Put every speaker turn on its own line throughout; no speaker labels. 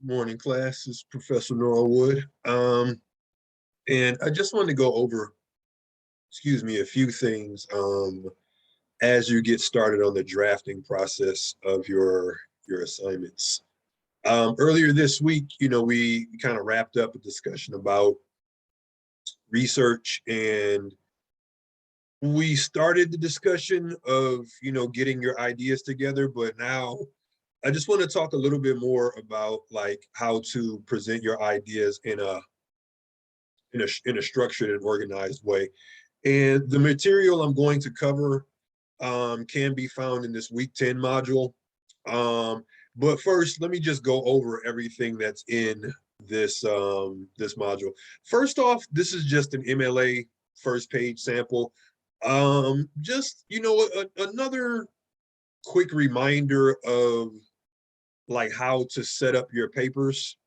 Morning class. This is Professor Norwood. And I just wanted to go over, a few things as you get started on the drafting process of your assignments. Earlier this week, we kind of wrapped up a discussion about research, and we started the discussion of, getting your ideas together, but now I just want to talk a little bit more about like how to present your ideas in a structured and organized way. And the material I'm going to cover can be found in this week 10 module. But first, let me just go over everything that's in this module. First off, this is just an MLA first page sample. Just, another quick reminder of like how to set up your papers,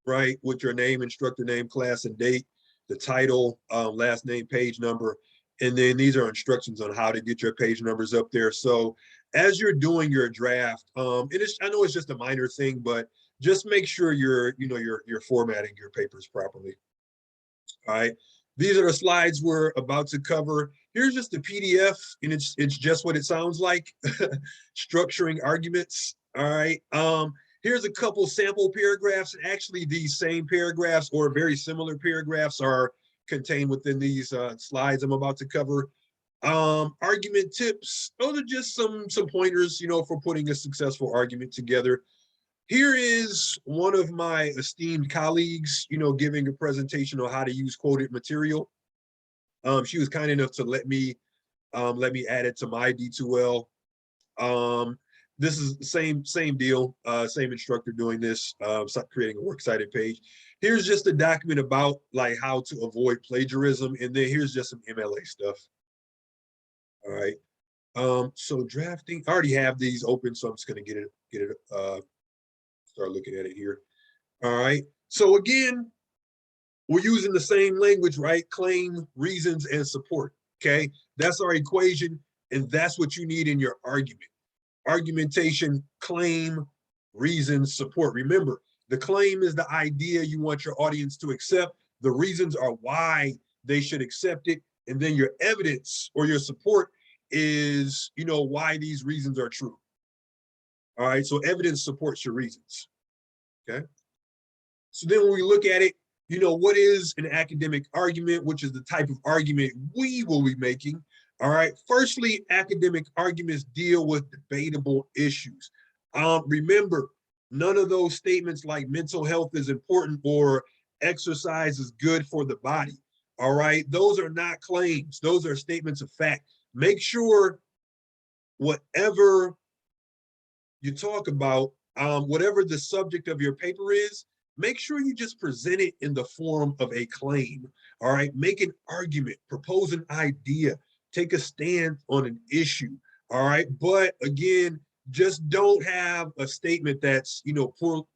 right? With your name, instructor name, class and date, the title, last name, page number. And then these are instructions on how to get your page numbers up there. So as you're doing your draft, I know it's just a minor thing, but just make sure you're formatting your papers properly. All right. These are the slides we're about to cover. Here's just the PDF, and it's just what it sounds like. Structuring arguments. All right. Here's a couple sample paragraphs. Actually, these same paragraphs or very similar paragraphs are contained within these slides I'm about to cover. Argument tips. Those are just some pointers, for putting a successful argument together. Here is one of my esteemed colleagues, giving a presentation on how to use quoted material. She was kind enough to let me add it to my D2L. This is the same deal, same instructor doing this, creating a works cited page. Here's just a document about like how to avoid plagiarism, and then here's just some MLA stuff. All right. So drafting, I already have these open, so I'm just gonna get it start looking at it here. All right. So again, we're using the same language, right? Claim, reasons, and support. Okay. That's our equation, and that's what you need in your argument. Argumentation, claim, reasons, support. Remember, the claim is the idea you want your audience to accept. The reasons are why they should accept it. And then your evidence or your support is, why these reasons are true. All right, so evidence supports your reasons, okay? So then when we look at it, what is an academic argument, which is the type of argument we will be making. All right, firstly, academic arguments deal with debatable issues. Remember, none of those statements like mental health is important or exercise is good for the body. All right, those are not claims. Those are statements of fact. Make sure whatever you talk about, whatever the subject of your paper is, make sure you just present it in the form of a claim. All right, make an argument, propose an idea, take a stand on an issue. All right, but again, just don't have a statement that's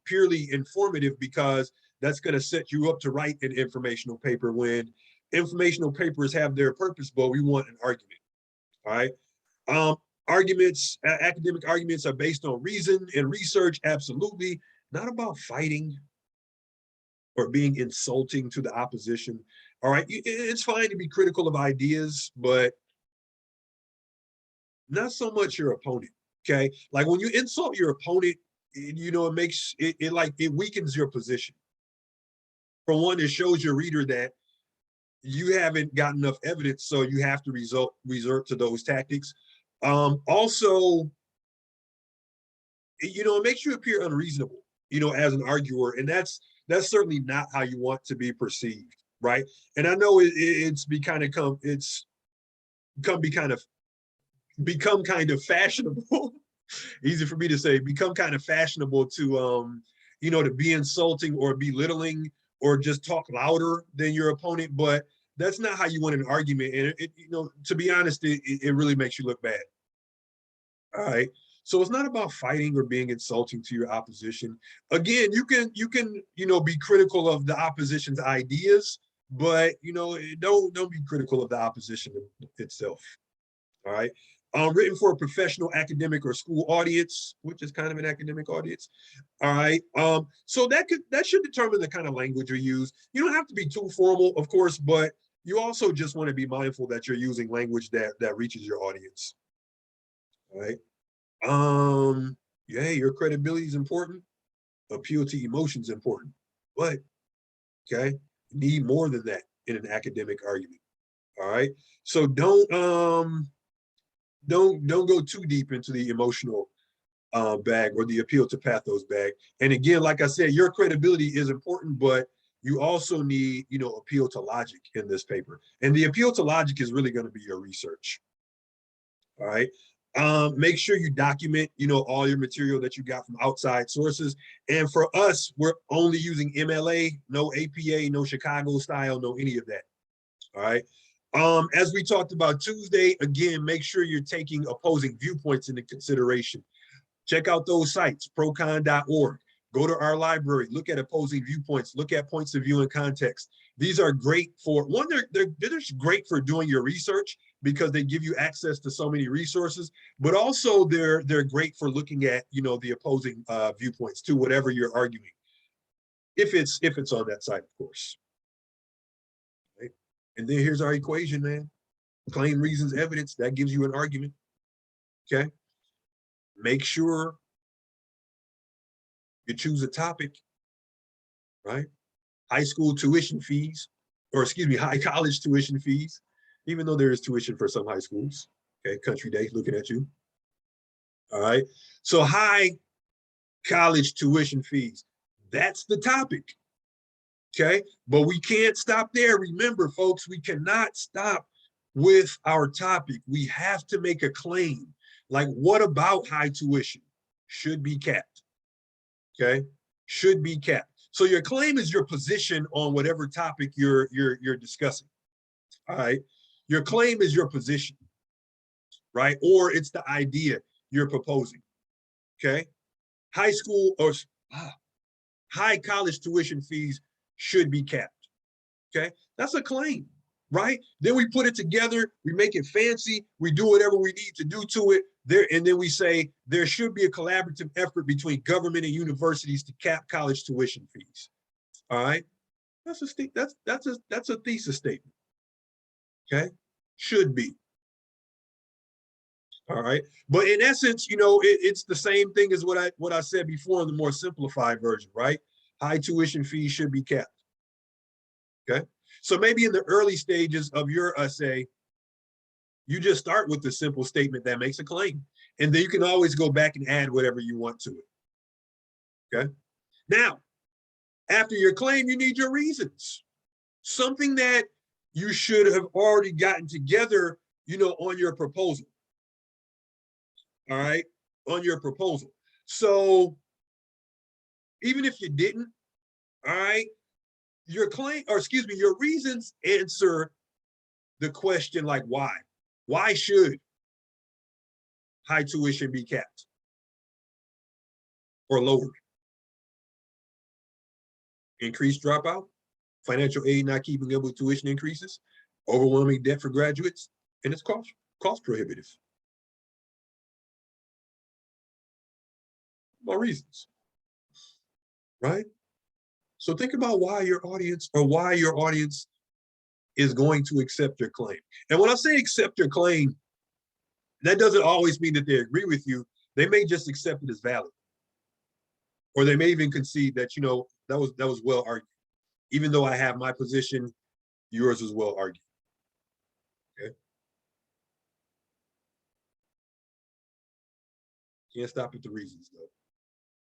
purely informative, because that's going to set you up to write an informational paper when informational papers have their purpose, but we want an argument. All right. Academic arguments are based on reason and research, absolutely, not about fighting or being insulting to the opposition. All right, it's fine to be critical of ideas, but not so much your opponent, okay? Like when you insult your opponent, it makes it weakens your position. For one, it shows your reader that you haven't got enough evidence, so you have to resort to those tactics. Also, it makes you appear unreasonable, as an arguer, and that's certainly not how you want to be perceived, right? And I know it's become kind of fashionable. Easy for me to say, become kind of fashionable to to be insulting or belittling or just talk louder than your opponent, but that's not how you win an argument. And to be honest, it really makes you look bad. All right. So it's not about fighting or being insulting to your opposition. Again, you can be critical of the opposition's ideas, but don't be critical of the opposition itself. All right. Written for a professional, academic, or school audience, which is kind of an academic audience. All right. So that should determine the kind of language you use. You don't have to be too formal, of course, but you also just want to be mindful that you're using language that reaches your audience. All right. Yeah, your credibility is important. Appeal to emotions important, but okay, you need more than that in an academic argument. All right. So don't go too deep into the emotional bag or the appeal to pathos bag. And again, like I said, your credibility is important, but you also need, appeal to logic in this paper. And the appeal to logic is really going to be your research. All right. Make sure you document, all your material that you got from outside sources. And for us, we're only using MLA, no APA, no Chicago style, no any of that. All right. As we talked about Tuesday, again, make sure you're taking opposing viewpoints into consideration. Check out those sites, procon.org. Go to our library, look at opposing viewpoints, look at points of view and context. These are great for, one, they're just great for doing your research because they give you access to so many resources, but also they're great for looking at, the opposing viewpoints to whatever you're arguing. If it's on that site, of course. Right? And then here's our equation, man. Claim, reasons, evidence, that gives you an argument. Okay. Make sure you choose a topic, right? High school tuition fees, or excuse me, high college tuition fees, even though there is tuition for some high schools. Okay, Country Day looking at you. All right. So high college tuition fees, that's the topic. Okay. But we can't stop there. Remember, folks, we cannot stop with our topic. We have to make a claim. Like, what about high tuition? Should be capped. Okay. Should be capped. So your claim is your position on whatever topic you're discussing. All right. Your claim is your position, right? Or it's the idea you're proposing. Okay. High school or high college tuition fees should be capped. Okay. That's a claim, right? Then we put it together, we make it fancy, we do whatever we need to do to it. There, and then we say there should be a collaborative effort between government and universities to cap college tuition fees. All right. That's a thesis statement. Okay. Should be. All right. But in essence, it's the same thing as what I said before in the more simplified version, right? High tuition fees should be capped. Okay. So maybe in the early stages of your essay, you just start with the simple statement that makes a claim. And then you can always go back and add whatever you want to it. Okay. Now, after your claim, you need your reasons. Something that you should have already gotten together, on your proposal. All right. On your proposal. So even if you didn't, all right, your claim, or excuse me, your reasons answer the question like why. Why should high tuition be capped or lowered? Increased dropout, financial aid not keeping up with tuition increases, overwhelming debt for graduates, and it's cost prohibitive. My reasons, right? So think about why your audience is going to accept your claim. And when I say accept your claim, that doesn't always mean that they agree with you. They may just accept it as valid. Or they may even concede that, that was well argued. Even though I have my position, yours was well argued. Okay. Can't stop at the reasons though.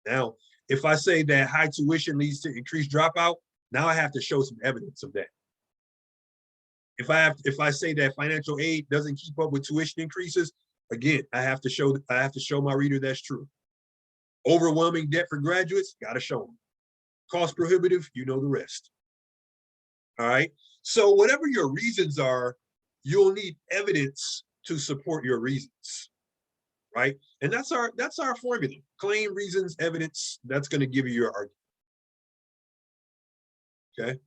Now, if I say that high tuition leads to increased dropout, now I have to show some evidence of that. If I say that financial aid doesn't keep up with tuition increases, again, I have to show my reader that's true. Overwhelming debt for graduates, got to show them. Cost prohibitive, you know the rest. All right. So whatever your reasons are, you'll need evidence to support your reasons. Right. And that's our formula. Claim, reasons, evidence. That's going to give you your argument. Okay.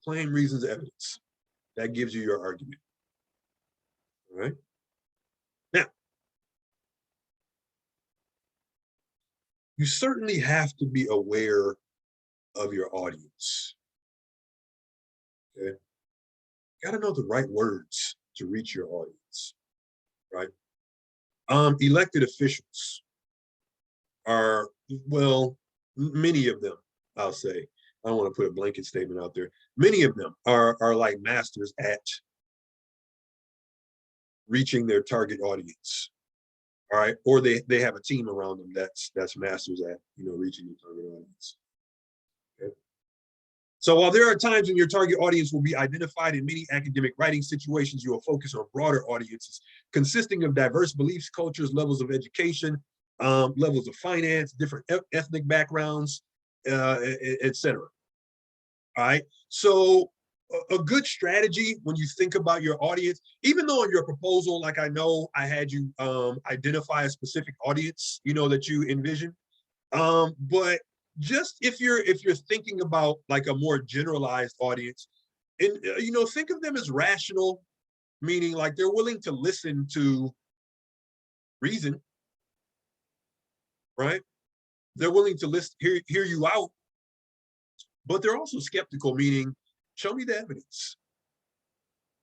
Claim, reasons, evidence. That gives you your argument. All right. Now, you certainly have to be aware of your audience. Okay. Got to know the right words to reach your audience, right? Elected officials are, well, many of them, I'll say, I don't want to put a blanket statement out there. Many of them are like masters at reaching their target audience. All right. Or they have a team around them that's masters at, reaching your target audience. Okay. So while there are times when your target audience will be identified in many academic writing situations, you will focus on broader audiences consisting of diverse beliefs, cultures, levels of education, levels of finance, different ethnic backgrounds, etc. All right. So a good strategy when you think about your audience, even though in your proposal, like I know I had you identify a specific audience, that you envision, but just if you're thinking about like a more generalized audience, and think of them as rational, meaning like they're willing to listen to reason, right? They're willing to listen, hear you out, but they're also skeptical, meaning show me the evidence.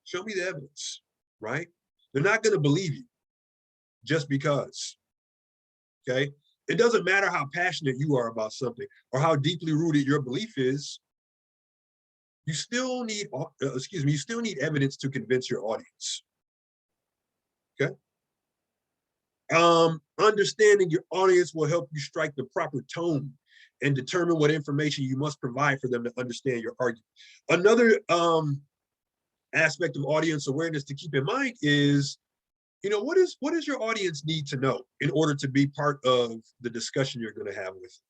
Show me the evidence, right? They're not going to believe you just because, okay? It doesn't matter how passionate you are about something or how deeply rooted your belief is. You still need, you still need evidence to convince your audience, okay? Understanding your audience will help you strike the proper tone and determine what information you must provide for them to understand your argument. Another aspect of audience awareness to keep in mind is, what does your audience need to know in order to be part of the discussion you're going to have with them,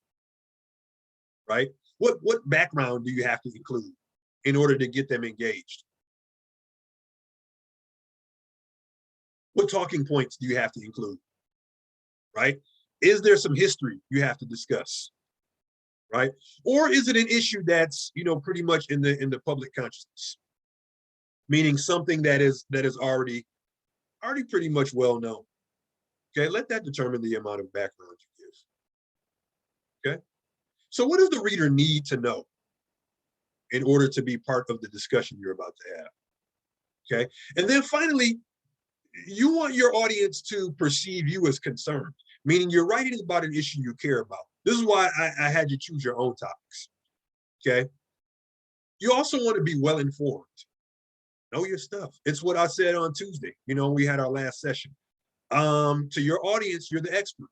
right? What background do you have to include in order to get them engaged? What talking points do you have to include, right? Is there some history you have to discuss, right? Or is it an issue that's, pretty much in the public consciousness, meaning something that is already pretty much well known. Okay, let that determine the amount of background you give. Okay, so what does the reader need to know in order to be part of the discussion you're about to have? Okay, and then finally, you want your audience to perceive you as concerned, meaning you're writing about an issue you care about. This is why I had you choose your own topics. Okay, you also want to be well informed. Know your stuff. It's what I said on Tuesday. We had our last session. To your audience, you're the expert,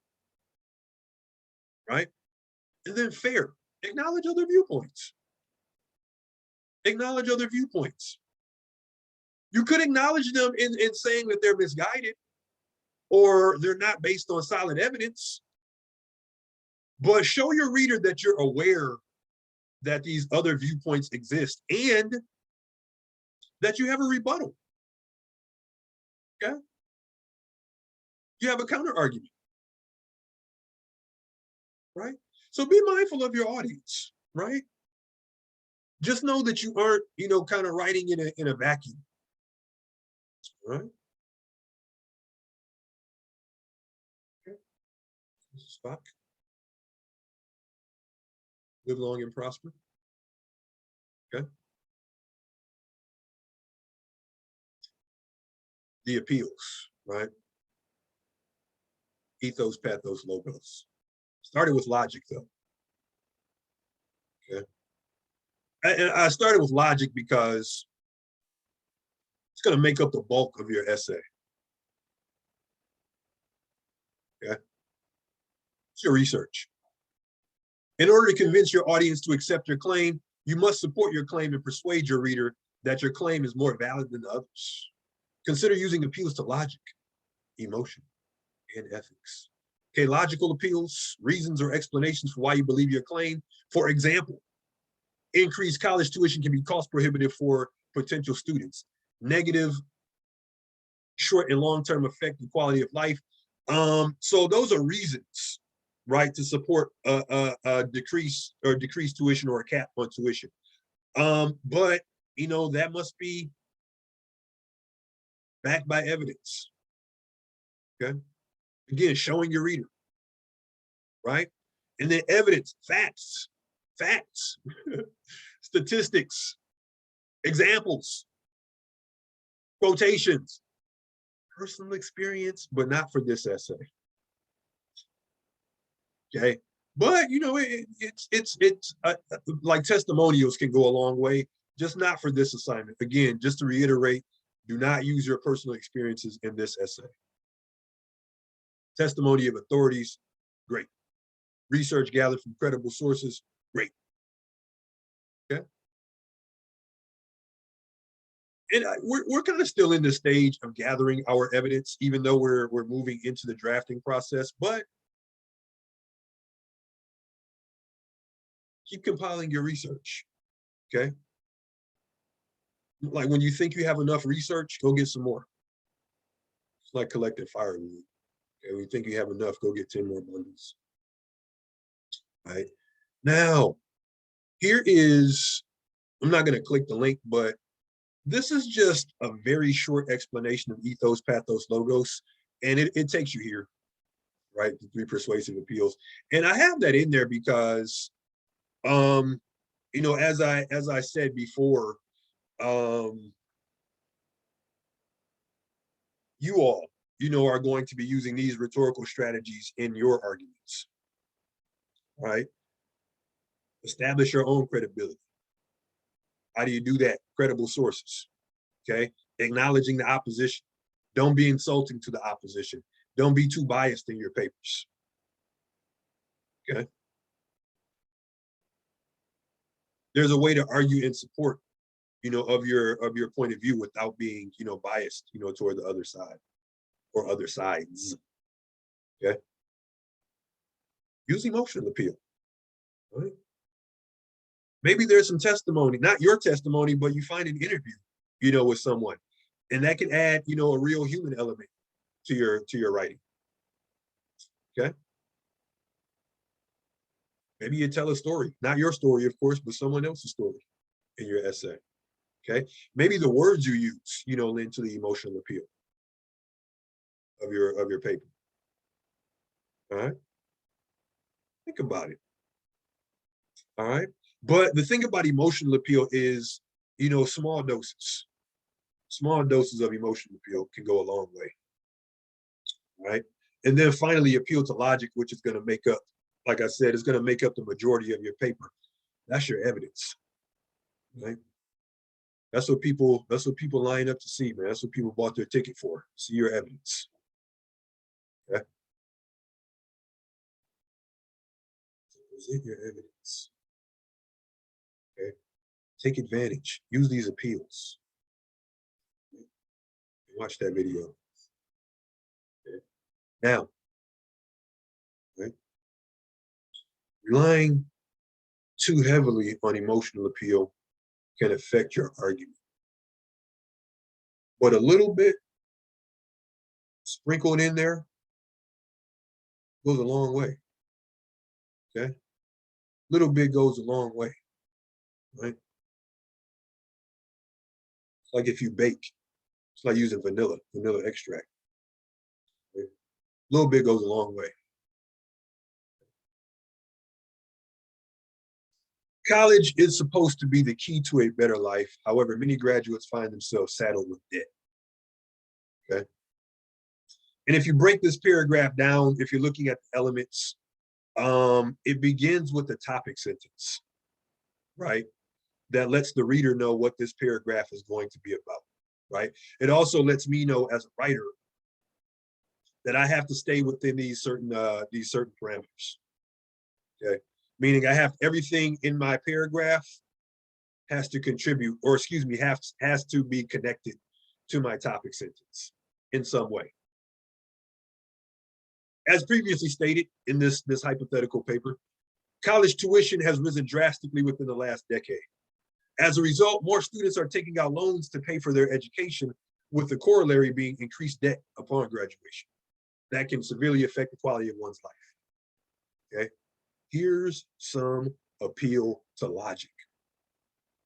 right? And then fair. Acknowledge other viewpoints. Acknowledge other viewpoints. You could acknowledge them in saying that they're misguided or they're not based on solid evidence, but show your reader that you're aware that these other viewpoints exist and that you have a rebuttal. Okay? You have a counter argument, right? So be mindful of your audience, right? Just know that you aren't, kind of writing in a vacuum, right? Okay. This is Spock. Live long and prosper. Okay. The appeals, right? Ethos, pathos, logos. Started with logic, though. Okay. And I started with logic because it's going to make up the bulk of your essay. Okay. It's your research. In order to convince your audience to accept your claim, you must support your claim and persuade your reader that your claim is more valid than the others. Consider using appeals to logic, emotion, and ethics. Okay, logical appeals, reasons or explanations for why you believe your claim. For example, increased college tuition can be cost prohibitive for potential students. Negative short and long-term effect on quality of life. So those are reasons, right, to support a decreased tuition or a cap on tuition. But that must be backed by evidence. Okay. Again, showing your reader, right? And then evidence, facts, statistics, examples, quotations, personal experience, but not for this essay. Okay, but you know, it's like testimonials can go a long way, just not for this assignment. Again, just to reiterate, do not use your personal experiences in this essay. Testimony of authorities, great. Research gathered from credible sources, great. Okay. And we're kind of still in the stage of gathering our evidence, even though we're moving into the drafting process, but keep compiling your research, okay? Like when you think you have enough research, go get some more. It's like collecting firewood. Okay, when you think you have enough, go get 10 more bundles. All right. Now, here is, I'm not going to click the link, but this is just a very short explanation of ethos, pathos, logos, and it takes you here, right? The 3 persuasive appeals. And I have that in there because, you know, as I said before, you all, you know, are going to be using these rhetorical strategies in your arguments, right? Establish your own credibility. How do you do that? Credible sources, okay? Acknowledging the opposition. Don't be insulting to the opposition. Don't be too biased in your papers, okay? There's a way to argue in support, you know, of your point of view without being, you know, biased, you know, toward the other side or other sides, okay? Use emotional appeal, right? Maybe there's some testimony, not your testimony, but you find an interview, you know, with someone, and that can add, you know, a real human element to your writing, okay? Maybe you tell a story, not your story, of course, but someone else's story in your essay, okay? Maybe the words you use, you know, lend to the emotional appeal of your paper, all right? Think about it, all right? But the thing about emotional appeal is, you know, small doses of emotional appeal can go a long way, right? And then finally, appeal to logic, which is going to make up, like I said, is going to make up the majority of your paper. That's your evidence, right? That's what people line up to see, man. That's what people bought their ticket for. See your evidence. Okay. Present your evidence. Okay. Take advantage. Use these appeals. Watch that video. Okay. Now, right? Relying too heavily on emotional appeal can affect your argument. But a little bit sprinkled in there goes a long way. Okay. Little bit goes a long way, right? It's like if you bake, it's like using vanilla extract. Right? A little bit goes a long way. College is supposed to be the key to a better life. However, many graduates find themselves saddled with debt. Okay. And if you break this paragraph down, if you're looking at the elements, it begins with the topic sentence, right? That lets the reader know what this paragraph is going to be about, right? It also lets me know as a writer that I have to stay within these certain parameters. Okay, meaning I have everything in my paragraph has to contribute, or excuse me, has to be connected to my topic sentence in some way. As previously stated in this hypothetical paper, college tuition has risen drastically within the last decade. As a result, more students are taking out loans to pay for their education, with the corollary being increased debt upon graduation. That can severely affect the quality of one's life. Okay, here's some appeal to logic.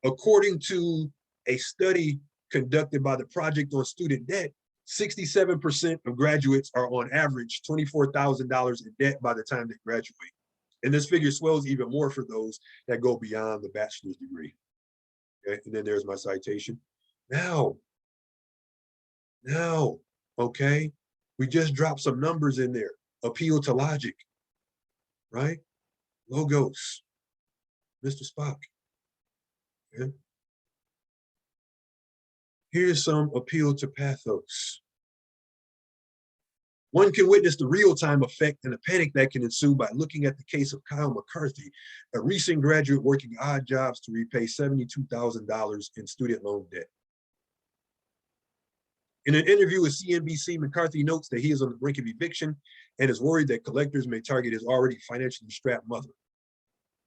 According to a study conducted by the Project on Student Debt, 67% of graduates are on average $24,000 in debt by the time they graduate. And this figure swells even more for those that go beyond the bachelor's degree. Okay, and then there's my citation. Now, okay, we just dropped some numbers in there. Appeal to logic, right? Logos, Mr. Spock. Okay. Here's some appeal to pathos. One can witness the real-time effect and the panic that can ensue by looking at the case of Kyle McCarthy, a recent graduate working odd jobs to repay $72,000 in student loan debt. In an interview with CNBC, McCarthy notes that he is on the brink of eviction and is worried that collectors may target his already financially strapped mother.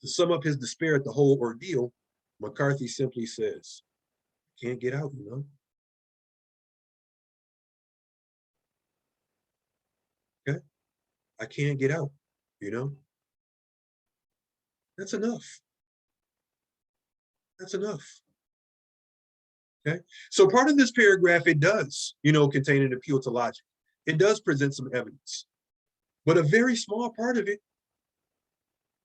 To sum up his despair at the whole ordeal, McCarthy simply says, "Can't get out, you know." Okay, I can't get out, you know. That's enough. That's enough. Okay, so part of this paragraph, it does, contain an appeal to logic. It does present some evidence, but a very small part of it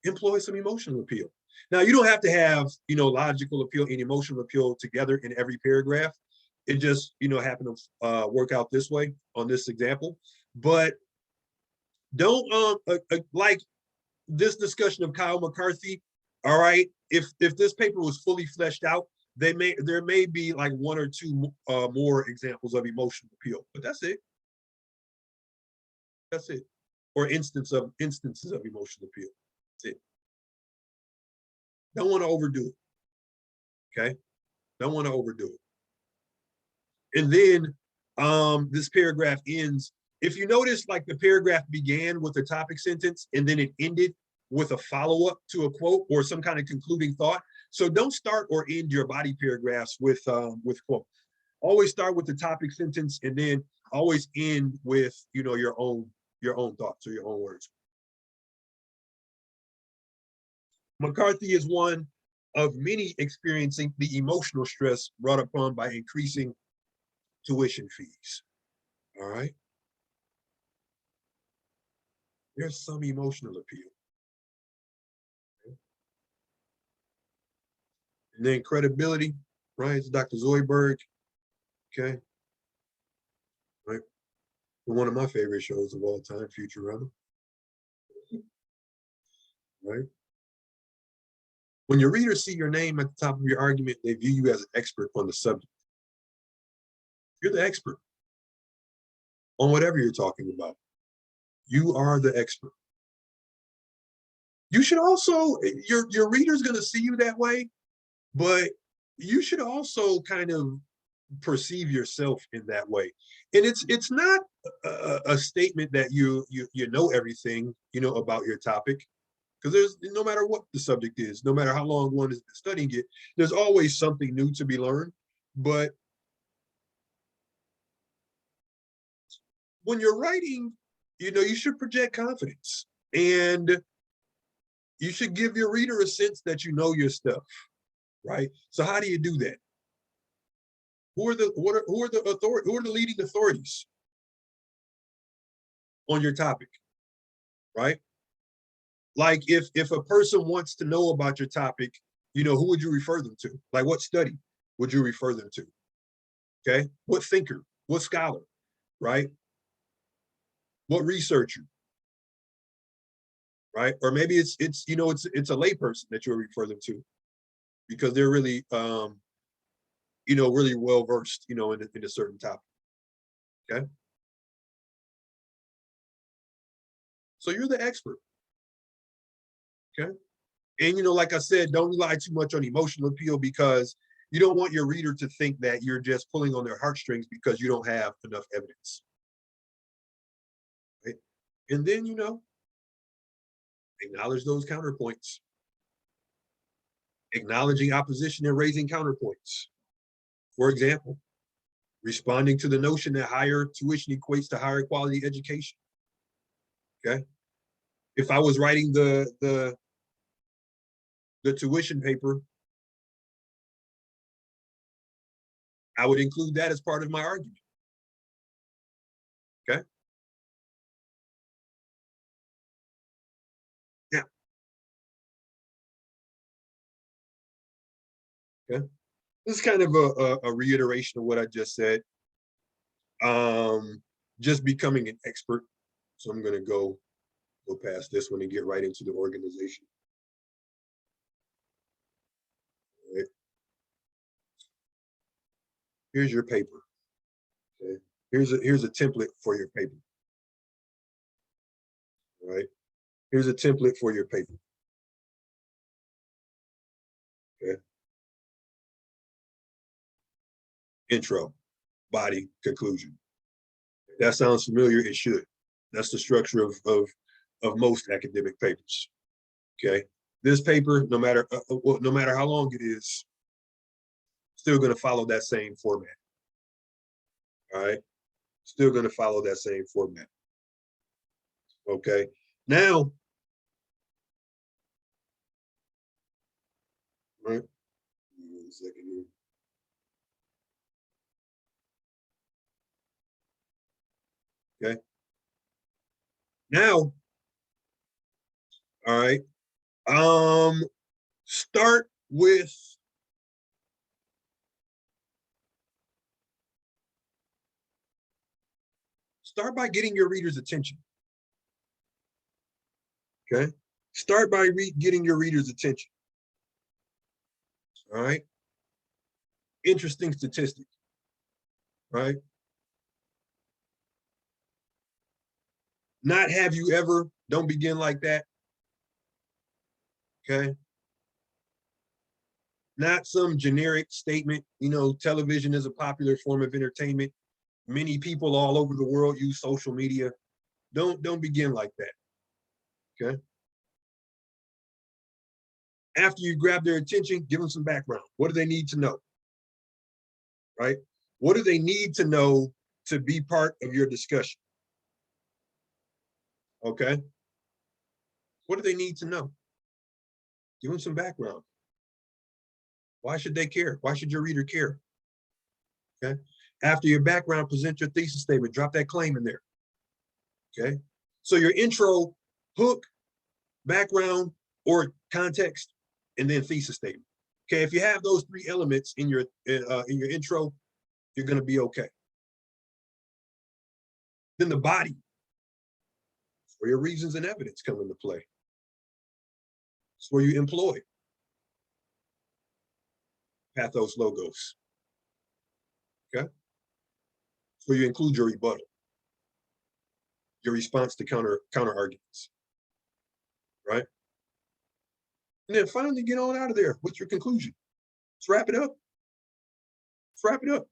employs some emotional appeal. Now, you don't have to have, logical appeal and emotional appeal together in every paragraph. It just, happened to work out this way on this example. But don't like this discussion of Kyle McCarthy. All right, if this paper was fully fleshed out, there may be like one or two more examples of emotional appeal, but that's it. That's it. Or instances of emotional appeal. That's it. Don't want to overdo it. Okay, don't want to overdo it. And then this paragraph ends. If you notice, like the paragraph began with a topic sentence and then it ended with a follow-up to a quote or some kind of concluding thought. So don't start or end your body paragraphs with quote. Always start with the topic sentence and then always end with your own thoughts or your own words. McCarthy is one of many experiencing the emotional stress brought upon by increasing tuition fees. All right. There's some emotional appeal. And then credibility, right? It's Dr. Zoidberg. Okay. Right. One of my favorite shows of all time, Futurama. Right. When your readers see your name at the top of your argument, they view you as an expert on the subject. You're the expert on whatever you're talking about. You are the expert. You should also, your reader's going to see you that way, but you should also kind of perceive yourself in that way. And it's not a statement that you know everything about your topic, because there's, no matter what the subject is, no matter how long one has been studying it, there's always something new to be learned. But when you're writing, you should project confidence, and you should give your reader a sense that you know your stuff, right? So how do you do that? Who are the leading authorities on your topic, right? Like if a person wants to know about your topic, who would you refer them to? Like what study would you refer them to? Okay, what thinker, what scholar, right? What researcher, right? Or maybe it's a layperson that you'll refer them to because they're really really well versed in a certain topic. Okay, so you're the expert. Okay, and like I said, don't rely too much on emotional appeal, because you don't want your reader to think that you're just pulling on their heartstrings because you don't have enough evidence. Right? And then acknowledge those counterpoints. Acknowledging opposition and raising counterpoints. For example, responding to the notion that higher tuition equates to higher quality education. Okay, if I was writing the tuition paper, I would include that as part of my argument. Okay. Now, Okay. This is kind of a reiteration of what I just said. Just becoming an expert. So I'm gonna go past this one and get right into the organization. Right. Here's your paper. Okay. Here's a template for your paper. All right. Here's a template for your paper. Okay. Intro, body, conclusion. If that sounds familiar, it should. That's the structure of most academic papers. Okay. This paper, no matter how long it is, still going to follow that same format. All right. Still going to follow that same format. Okay. Now, right. 1 second here. Okay. Now, all right. Start with by getting your reader's attention. Okay. Start by getting your reader's attention. All right. Interesting statistic. Right. Not have you ever, don't begin like that. Okay. Not some generic statement, television is a popular form of entertainment. Many people all over the world use social media. Don't begin like that. Okay. After you grab their attention, give them some background. What do they need to know? Right? What do they need to know to be part of your discussion? Okay. What do they need to know? Give them some background. Why should they care? Why should your reader care? Okay. After your background, present your thesis statement. Drop that claim in there. Okay. So your intro, hook, background, or context, and then thesis statement. Okay. If you have those 3 elements in your intro, you're going to be okay. Then the body, where your reasons and evidence come into play. It's where you employ pathos logos. Okay. So you include your rebuttal, your response to counter arguments. Right. And then finally get on out of there with your conclusion. Let's wrap it up. Let's wrap it up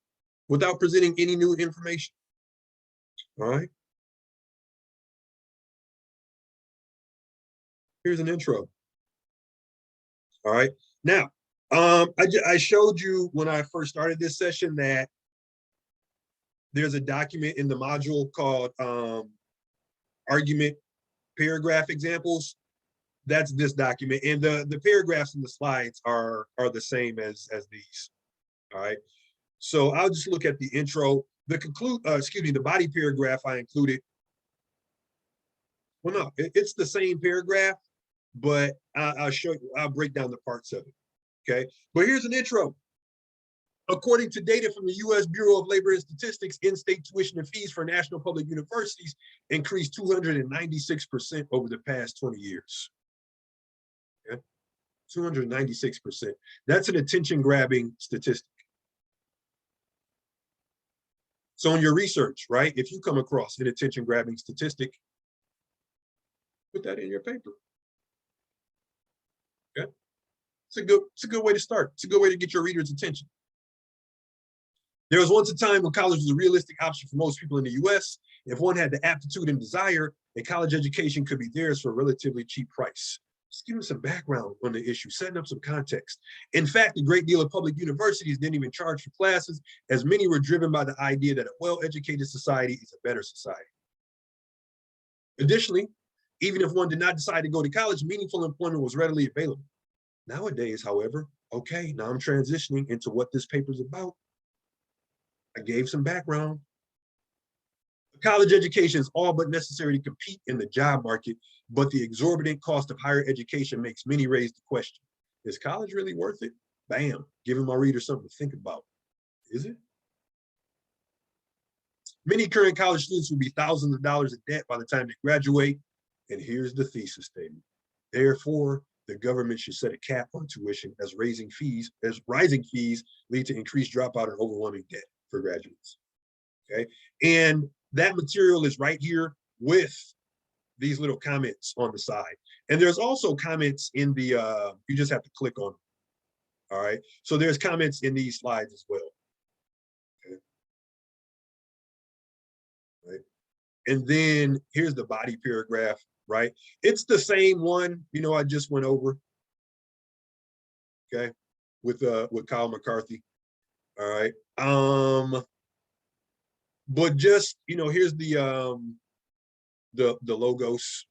without presenting any new information. All right. Here's an intro. All right. Now, I showed you when I first started this session that there's a document in the module called argument paragraph examples. That's this document, and the paragraphs in the slides are the same as these. All right. So I'll just look at the intro. The body paragraph I included. Well, no, it's the same paragraph, but I'll show you. I'll break down the parts of it. Okay. But here's an intro. According to data from the U.S. Bureau of Labor and Statistics, in-state tuition and fees for national public universities increased 296% over the past 20 years. Okay. 296%. That's an attention-grabbing statistic. So in your research, right, if you come across an attention-grabbing statistic, put that in your paper. Okay. It's a good way to start. It's a good way to get your readers' attention. There was once a time when college was a realistic option for most people in the US. If one had the aptitude and desire, a college education could be theirs for a relatively cheap price. Just give them some background on the issue, setting up some context. In fact, a great deal of public universities didn't even charge for classes, as many were driven by the idea that a well-educated society is a better society. Additionally, even if one did not decide to go to college, meaningful employment was readily available. Nowadays, however, okay, now I'm transitioning into what this paper is about. I gave some background. College education is all but necessary to compete in the job market, but the exorbitant cost of higher education makes many raise the question, is college really worth it? Bam, giving my reader something to think about. Is it? Many current college students will be thousands of dollars in debt by the time they graduate. And here's the thesis statement. Therefore, the government should set a cap on tuition as rising fees lead to increased dropout and overwhelming debt for graduates. Okay. And that material is right here with these little comments on the side. And there's also comments in the, you just have to click on them. All right. So there's comments in these slides as well. Okay. Right. And then here's the body paragraph, right? It's the same one, you know, I just went over. Okay. With Kyle McCarthy. All right. But just, you know, here's the logos,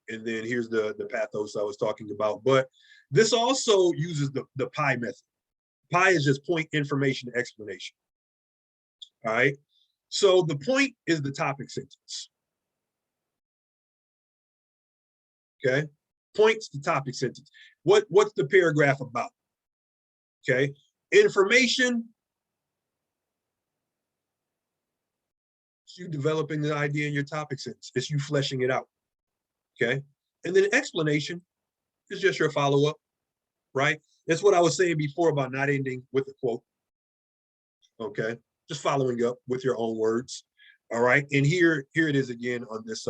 and then here's the pathos I was talking about. But this also uses the PI method. PI is just point, information, explanation. All right. So the point is the topic sentence. Okay. Points the topic sentence. What's the paragraph about? Okay. Information. It's you developing the idea in your topic sentence. It's you fleshing it out. Okay. And then explanation is just your follow-up, right? That's what I was saying before about not ending with a quote. Okay. Just following up with your own words. All right. And here it is again on this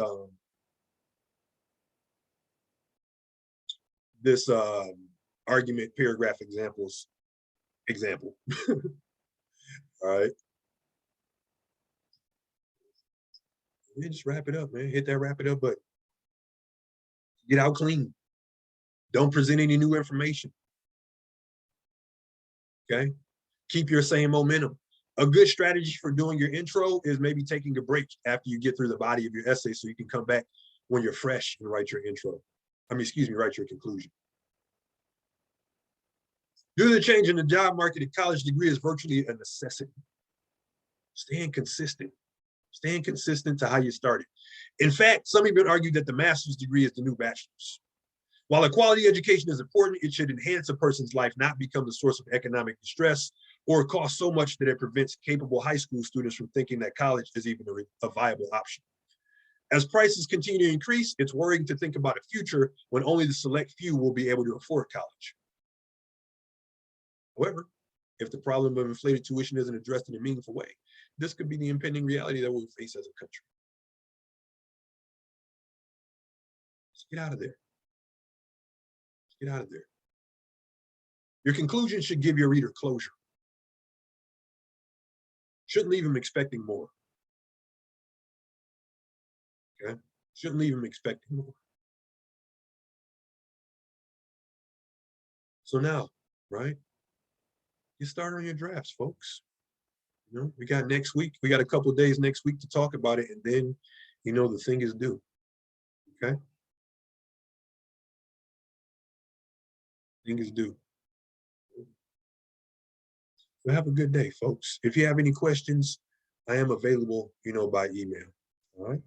argument paragraph example. All right. Man, just wrap it up, man. Hit that wrap it up button. Get out clean. Don't present any new information. Okay. Keep your same momentum. A good strategy for doing your intro is maybe taking a break after you get through the body of your essay so you can come back when you're fresh and write your intro. Write your conclusion. Due to the change in the job market, a college degree is virtually a necessity. Staying consistent to how you started. In fact, some even argue that the master's degree is the new bachelor's. While a quality education is important, it should enhance a person's life, not become the source of economic distress or cost so much that it prevents capable high school students from thinking that college is even a viable option. As prices continue to increase, it's worrying to think about a future when only the select few will be able to afford college. However, if the problem of inflated tuition isn't addressed in a meaningful way, this could be the impending reality that we'll face as a country. Let's get out of there. Get out of there. Your conclusion should give your reader closure. Shouldn't leave them expecting more. Okay? Shouldn't leave them expecting more. So now, right? You start on your drafts, folks. You know, we got next week. We got a couple of days next week to talk about it, and then, you know, the thing is due. Okay? Thing is due. So have a good day, folks. If you have any questions, I am available, you know, by email. All right.